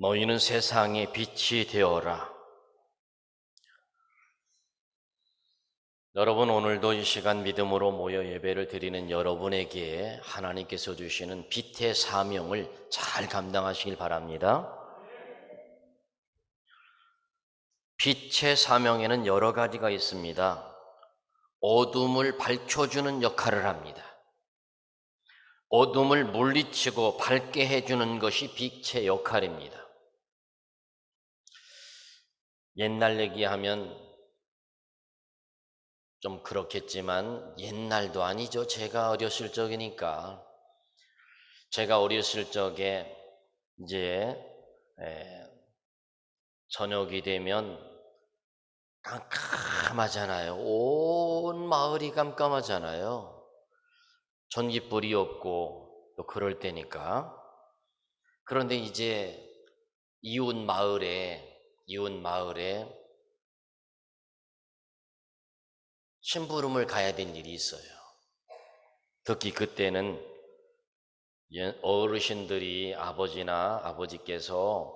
너희는 세상의 빛이 되어라. 여러분, 오늘도 이 시간 믿음으로 모여 예배를 드리는 여러분에게 하나님께서 주시는 빛의 사명을 잘 감당하시길 바랍니다. 빛의 사명에는 여러 가지가 있습니다. 어둠을 밝혀주는 역할을 합니다. 어둠을 물리치고 밝게 해주는 것이 빛의 역할입니다. 옛날 얘기하면 좀 그렇겠지만 옛날도 아니죠. 제가 어렸을 적이니까. 제가 어렸을 적에 이제 저녁이 되면 깜깜하잖아요. 온 마을이 깜깜하잖아요. 전깃불이 없고 또 그럴 때니까. 그런데 이제 이웃 마을에 심부름을 가야 될 일이 있어요. 특히 그때는 어르신들이 아버지께서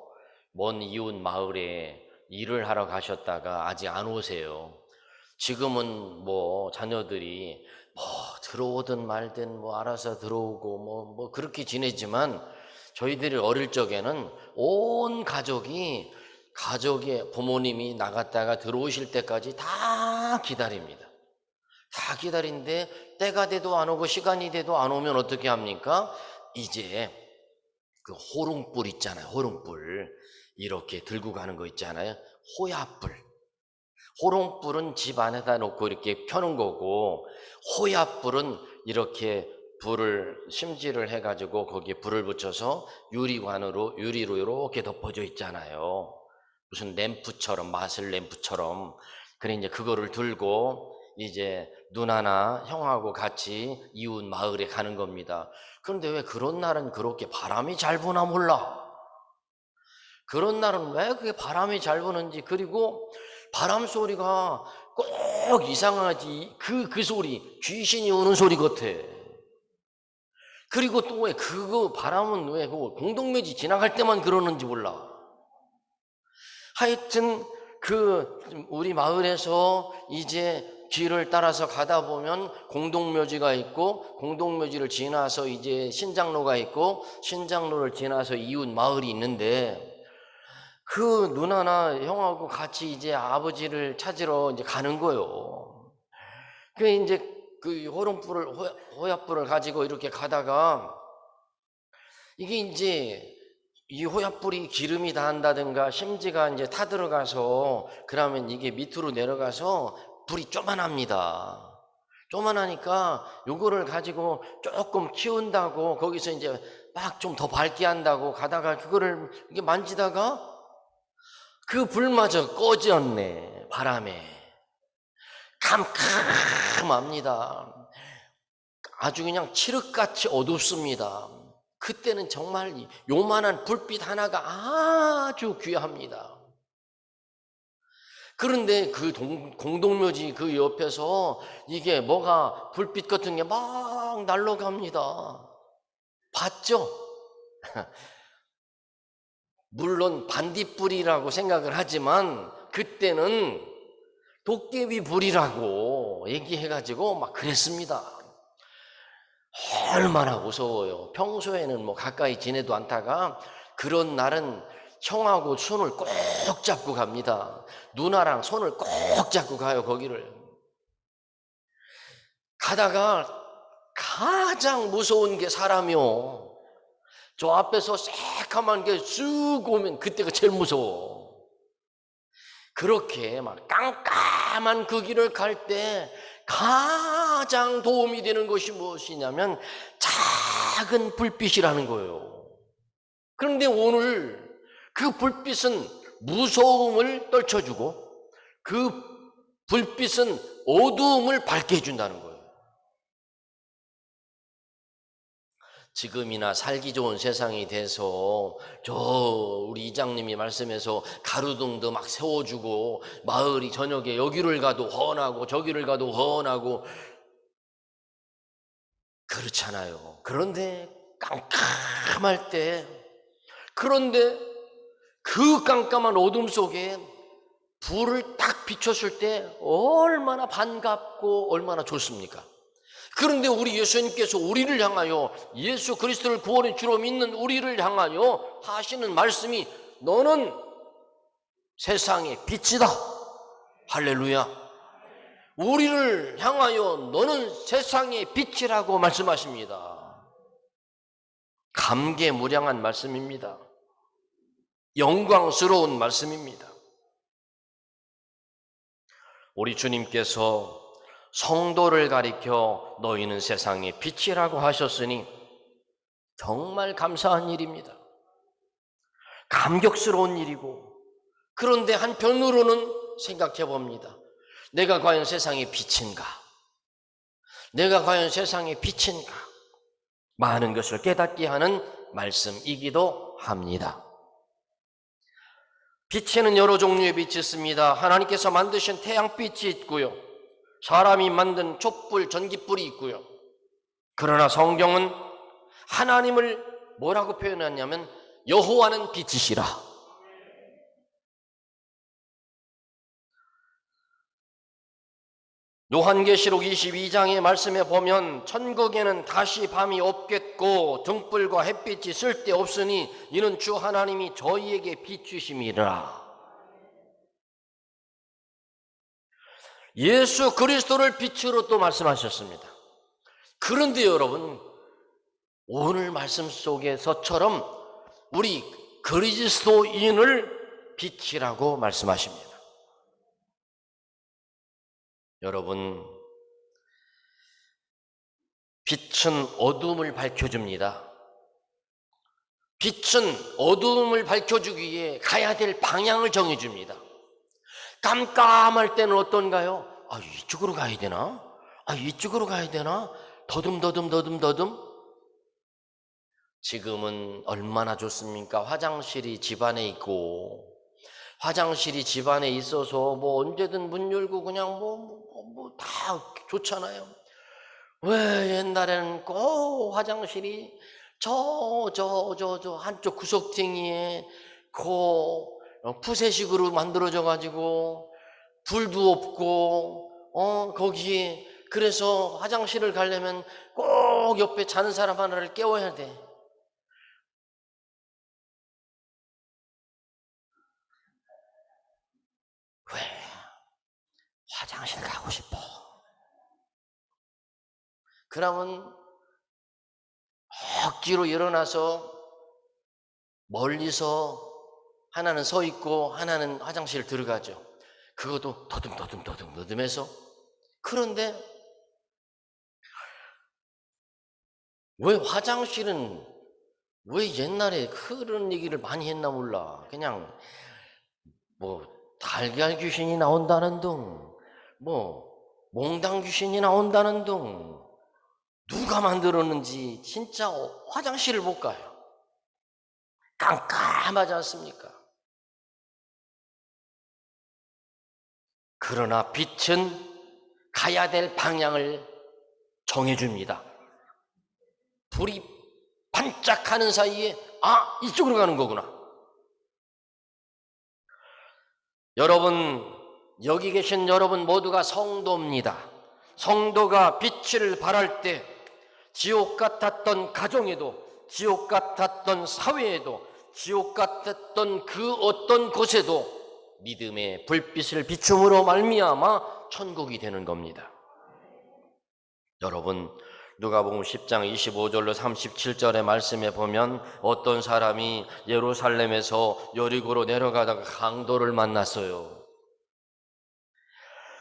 먼 이웃 마을에 일을 하러 가셨다가 아직 안 오세요. 지금은 뭐 자녀들이 들어오든 말든 알아서 들어오고 그렇게 지내지만 저희들이 어릴 적에는 온 가족의 부모님이 나갔다가 들어오실 때까지 다 기다립니다. 다 기다리는데 때가 돼도 안 오고 시간이 돼도 안 오면 어떻게 합니까? 이제 그 호롱불 있잖아요. 호롱불 이렇게 들고 가는 거 있잖아요. 호야불. 호롱불은 집 안에다 놓고 이렇게 켜는 거고, 호야불은 이렇게 불을 심지를 해가지고 거기에 불을 붙여서 유리로 이렇게 덮어져 있잖아요. 무슨 램프처럼, 마술 램프처럼. 그래 이제 그거를 들고 이제 누나나 형하고 같이 이웃 마을에 가는 겁니다. 그런데 왜 그런 날은 그렇게 바람이 잘 부나 몰라. 그런 날은 왜 그게 바람이 잘 부는지, 그리고 바람 소리가 꼭 이상하지. 그 소리 귀신이 오는 소리 같아. 그리고 또 왜 그거 바람은 왜 그 공동묘지 지나갈 때만 그러는지 몰라. 하여튼 우리 마을에서 이제 길을 따라서 가다 보면 공동묘지가 있고, 공동묘지를 지나서 이제 신장로가 있고, 신장로를 지나서 이웃 마을이 있는데, 그 누나나 형하고 같이 이제 아버지를 찾으러 이제 가는 거예요. 그 이제 그 호약불을 가지고 이렇게 가다가, 이게 이제 이 호약불이 기름이 닿는다든가 심지가 이제 타들어가서 그러면 이게 밑으로 내려가서 불이 쪼만합니다. 쪼만하니까 요거를 가지고 조금 키운다고 거기서 이제 막 좀 더 밝게 한다고 가다가 그거를 이게 만지다가 그 불마저 꺼졌네. 바람에 캄캄합니다. 아주 그냥 칠흑같이 어둡습니다. 그때는 정말 요만한 불빛 하나가 아주 귀합니다. 그런데 그 공동묘지 그 옆에서 이게 뭐가 불빛 같은 게 막 날아갑니다. 봤죠? 물론 반딧불이라고 생각을 하지만 그때는 도깨비 불이라고 얘기해가지고 막 그랬습니다. 얼마나 무서워요. 평소에는 가까이 지내도 않다가 그런 날은 형하고 손을 꼭 잡고 갑니다. 누나랑 손을 꼭 잡고 가요. 거기를 가다가 가장 무서운 게 사람이요. 저 앞에서 새카만 게 쑥 오면 그때가 제일 무서워. 그렇게 막 깜깜한 그 길을 갈 때 가장 도움이 되는 것이 무엇이냐면 작은 불빛이라는 거예요. 그런데 오늘 그 불빛은 무서움을 떨쳐주고 그 불빛은 어두움을 밝게 해준다는 거예요. 지금이나 살기 좋은 세상이 돼서 우리 이장님이 말씀해서 가로등도 막 세워주고 마을이 저녁에 여기를 가도 훤하고 저기를 가도 훤하고 그렇잖아요. 그런데 깜깜할 때, 그런데 그 깜깜한 어둠 속에 불을 딱 비췄을 때 얼마나 반갑고 얼마나 좋습니까? 그런데 우리 예수님께서 우리를 향하여, 예수 그리스도를 구원의 주로 믿는 우리를 향하여 하시는 말씀이 너는 세상의 빛이다. 할렐루야. 우리를 향하여 너는 세상의 빛이라고 말씀하십니다. 감개무량한 말씀입니다. 영광스러운 말씀입니다. 우리 주님께서 성도를 가리켜 너희는 세상의 빛이라고 하셨으니 정말 감사한 일입니다. 감격스러운 일이고, 그런데 한편으로는 생각해 봅니다. 내가 과연 세상의 빛인가? 내가 과연 세상의 빛인가? 많은 것을 깨닫게 하는 말씀이기도 합니다. 빛에는 여러 종류의 빛이 있습니다. 하나님께서 만드신 태양빛이 있고요, 사람이 만든 촛불, 전기불이 있고요. 그러나 성경은 하나님을 뭐라고 표현하냐면 여호와는 빛이시라. 요한계시록 22장의 말씀에 보면 천국에는 다시 밤이 없겠고 등불과 햇빛이 쓸데없으니 이는 주 하나님이 저희에게 비추심이라. 예수 그리스도를 빛으로 또 말씀하셨습니다. 그런데 여러분, 오늘 말씀 속에서처럼 우리 그리스도인을 빛이라고 말씀하십니다. 여러분, 빛은 어둠을 밝혀줍니다. 빛은 어둠을 밝혀주기 위해 가야 될 방향을 정해줍니다. 깜깜할 때는 어떤가요? 이쪽으로 가야 되나? 이쪽으로 가야 되나? 더듬. 지금은 얼마나 좋습니까? 화장실이 집안에 있고, 화장실이 집안에 있어서 언제든 문 열고 그냥 다 좋잖아요. 왜 옛날에는 꼭 화장실이 저 한쪽 구석탱이에 푸세식으로 만들어져 가지고 불도 없고 거기에, 그래서 화장실을 가려면 꼭 옆에 자는 사람 하나를 깨워야 돼. 왜? 화장실 가고 싶어. 그러면 억지로 일어나서 멀리서 하나는 서 있고 하나는 화장실 들어가죠. 그것도 더듬해서. 그런데 왜 화장실은 왜 옛날에 그런 얘기를 많이 했나 몰라. 그냥 달걀 귀신이 나온다는 등, 몽당 귀신이 나온다는 등, 누가 만들었는지 진짜 화장실을 못 가요. 깜깜하지 않습니까? 그러나 빛은 가야 될 방향을 정해줍니다. 불이 반짝하는 사이에 이쪽으로 가는 거구나. 여러분, 여기 계신 여러분 모두가 성도입니다. 성도가 빛을 발할 때 지옥 같았던 가정에도, 지옥 같았던 사회에도, 지옥 같았던 그 어떤 곳에도 믿음의 불빛을 비춤으로 말미암아 천국이 되는 겁니다. 여러분, 누가복음 10장 25절로 37절의 말씀에 보면 어떤 사람이 예루살렘에서 여리고로 내려가다가 강도를 만났어요.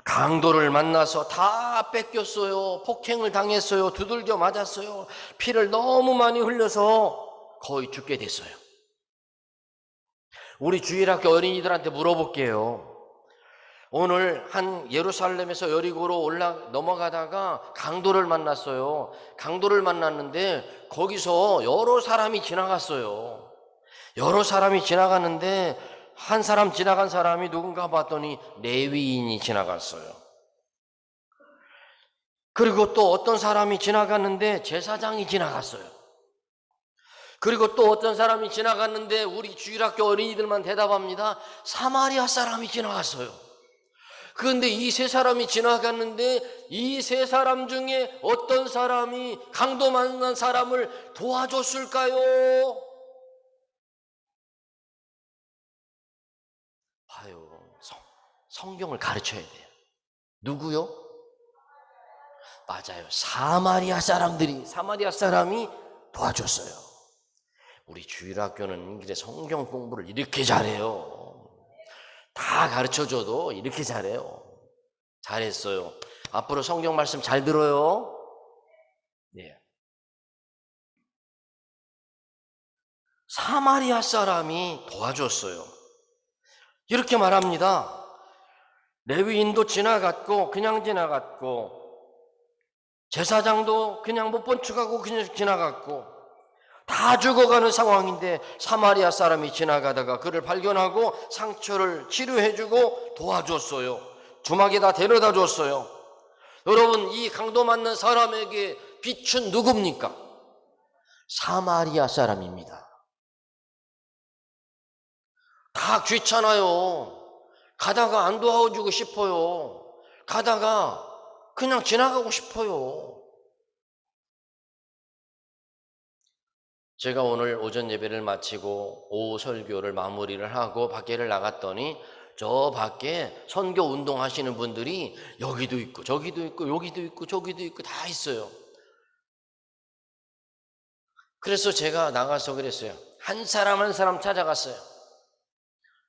강도를 만나서 다 뺏겼어요. 폭행을 당했어요. 두들겨 맞았어요. 피를 너무 많이 흘려서 거의 죽게 됐어요. 우리 주일학교 어린이들한테 물어볼게요. 오늘 한 예루살렘에서 여리고로 넘어가다가 강도를 만났어요. 강도를 만났는데 거기서 여러 사람이 지나갔어요. 여러 사람이 지나갔는데 한 사람 지나간 사람이 누군가 봤더니 레위인이 지나갔어요. 그리고 또 어떤 사람이 지나갔는데 제사장이 지나갔어요. 그리고 또 어떤 사람이 지나갔는데 우리 주일학교 어린이들만 대답합니다. 사마리아 사람이 지나갔어요. 그런데 이 세 사람이 지나갔는데 이 세 사람 중에 어떤 사람이 강도 만난 사람을 도와줬을까요? 봐요. 성경을 가르쳐야 돼요. 누구요? 맞아요. 사마리아 사람이 도와줬어요. 우리 주일학교는 그래 성경 공부를 이렇게 잘해요. 다 가르쳐줘도 이렇게 잘해요. 잘했어요. 앞으로 성경 말씀 잘 들어요. 네. 사마리아 사람이 도와줬어요. 이렇게 말합니다. 레위인도 지나갔고 그냥 지나갔고 제사장도 그냥 못 본 척하고 그냥 지나갔고 다 죽어가는 상황인데 사마리아 사람이 지나가다가 그를 발견하고 상처를 치료해주고 도와줬어요. 주막에다 데려다 줬어요. 여러분, 이 강도 맞는 사람에게 빛은 누굽니까? 사마리아 사람입니다. 다 귀찮아요. 가다가 안 도와주고 싶어요. 가다가 그냥 지나가고 싶어요. 제가 오늘 오전 예배를 마치고 오후 설교를 마무리를 하고 밖에를 나갔더니 저 밖에 선교 운동하시는 분들이 여기도 있고 저기도 있고 여기도 있고 저기도 있고 다 있어요. 그래서 제가 나가서 그랬어요. 한 사람 한 사람 찾아갔어요.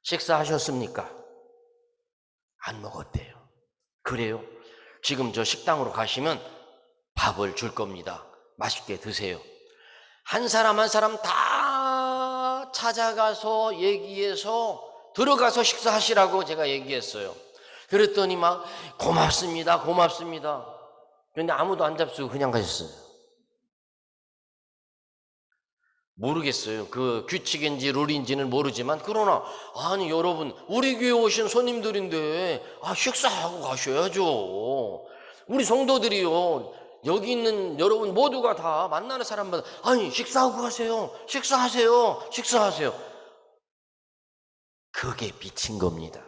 식사하셨습니까? 안 먹었대요. 그래요? 지금 저 식당으로 가시면 밥을 줄 겁니다. 맛있게 드세요. 한 사람 한 사람 다 찾아가서 얘기해서 들어가서 식사하시라고 제가 얘기했어요. 그랬더니 막 고맙습니다. 그런데 아무도 안 잡수고 그냥 가셨어요. 모르겠어요. 그 규칙인지 룰인지는 모르지만 그러나 아니 여러분 우리 교회 오신 손님들인데 식사하고 가셔야죠. 우리 성도들이요. 여기 있는 여러분 모두가 다 만나는 사람마다 아니 식사하고 가세요. 식사하세요. 그게 빛인 겁니다.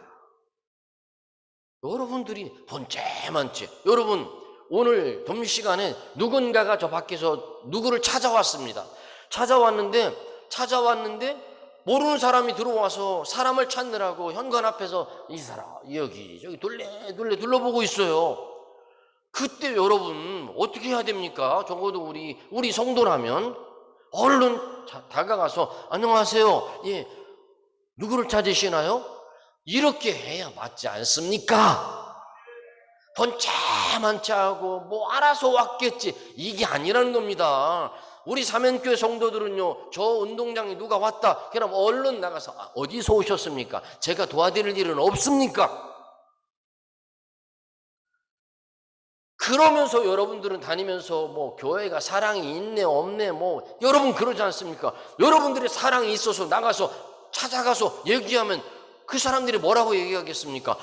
여러분들이 번째만째 여러분 오늘 점심시간에 누군가가 저 밖에서 누구를 찾아왔습니다. 찾아왔는데 모르는 사람이 들어와서 사람을 찾느라고 현관 앞에서 이 사람 여기 저기 둘러보고 있어요. 그때 여러분 어떻게 해야 됩니까? 적어도 우리 성도라면 얼른 다가가서 안녕하세요. 예, 누구를 찾으시나요? 이렇게 해야 맞지 않습니까? 번째만째하고 뭐 알아서 왔겠지 이게 아니라는 겁니다. 우리 사면교회 성도들은요, 저 운동장에 누가 왔다 그럼 얼른 나가서 어디서 오셨습니까? 제가 도와드릴 일은 없습니까? 그러면서 여러분들은 다니면서 뭐 교회가 사랑이 있네 없네 뭐 여러분 그러지 않습니까? 여러분들이 사랑이 있어서 나가서 찾아가서 얘기하면 그 사람들이 뭐라고 얘기하겠습니까?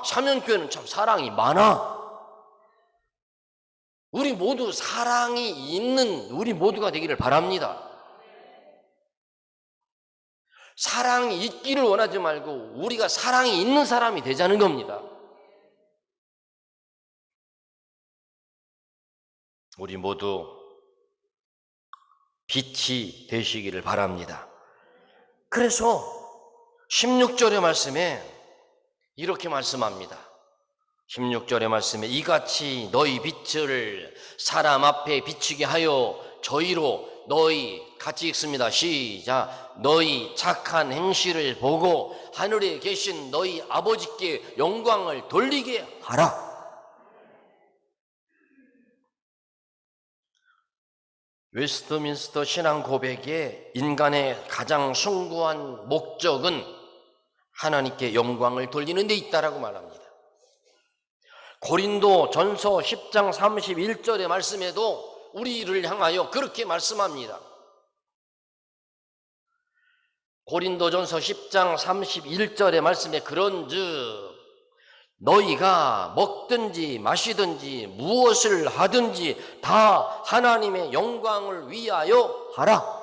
사면교회는 참 사랑이 많아. 우리 모두 사랑이 있는 우리 모두가 되기를 바랍니다. 사랑이 있기를 원하지 말고 우리가 사랑이 있는 사람이 되자는 겁니다. 우리 모두 빛이 되시기를 바랍니다. 그래서 16절의 말씀에 이렇게 말씀합니다. 16절의 말씀에 이같이 너희 빛을 사람 앞에 비추게 하여 저희로 너희 같이 읽습니다. 시작. 너희 착한 행실을 보고 하늘에 계신 너희 아버지께 영광을 돌리게 하라. 웨스트민스터 신앙 고백의 인간의 가장 숭고한 목적은 하나님께 영광을 돌리는 데 있다라고 말합니다. 고린도 전서 10장 31절의 말씀에도 우리를 향하여 그렇게 말씀합니다. 고린도 전서 10장 31절의 말씀에 그런즉 너희가 먹든지 마시든지 무엇을 하든지 다 하나님의 영광을 위하여 하라.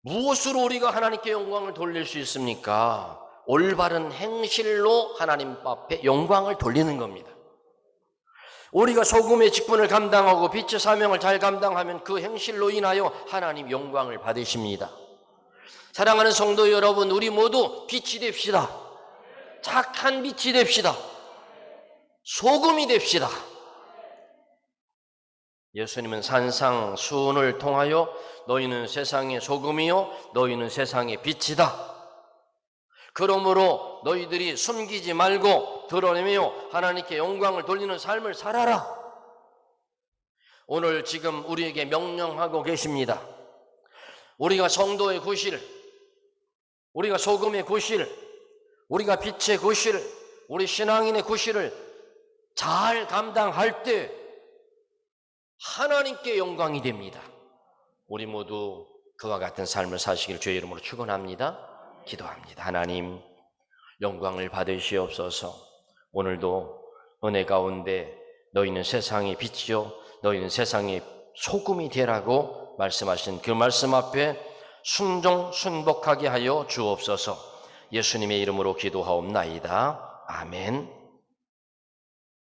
무엇으로 우리가 하나님께 영광을 돌릴 수 있습니까? 올바른 행실로 하나님 앞에 영광을 돌리는 겁니다. 우리가 소금의 직분을 감당하고 빛의 사명을 잘 감당하면 그 행실로 인하여 하나님 영광을 받으십니다. 사랑하는 성도 여러분, 우리 모두 빛이 됩시다. 착한 빛이 됩시다. 소금이 됩시다. 예수님은 산상수훈을 통하여 너희는 세상의 소금이요 너희는 세상의 빛이다. 그러므로 너희들이 숨기지 말고 드러내며 하나님께 영광을 돌리는 삶을 살아라. 오늘 지금 우리에게 명령하고 계십니다. 우리가 성도의 구실, 우리가 소금의 구실, 우리가 빛의 구실, 우리 신앙인의 구실을 잘 감당할 때 하나님께 영광이 됩니다. 우리 모두 그와 같은 삶을 사시길 주의 이름으로 축원합니다. 기도합니다. 하나님, 영광을 받으시옵소서. 오늘도 은혜 가운데 너희는 세상의 빛이요 너희는 세상의 소금이 되라고 말씀하신 그 말씀 앞에 순종순복하게 하여 주옵소서. 예수님의 이름으로 기도하옵나이다. 아멘.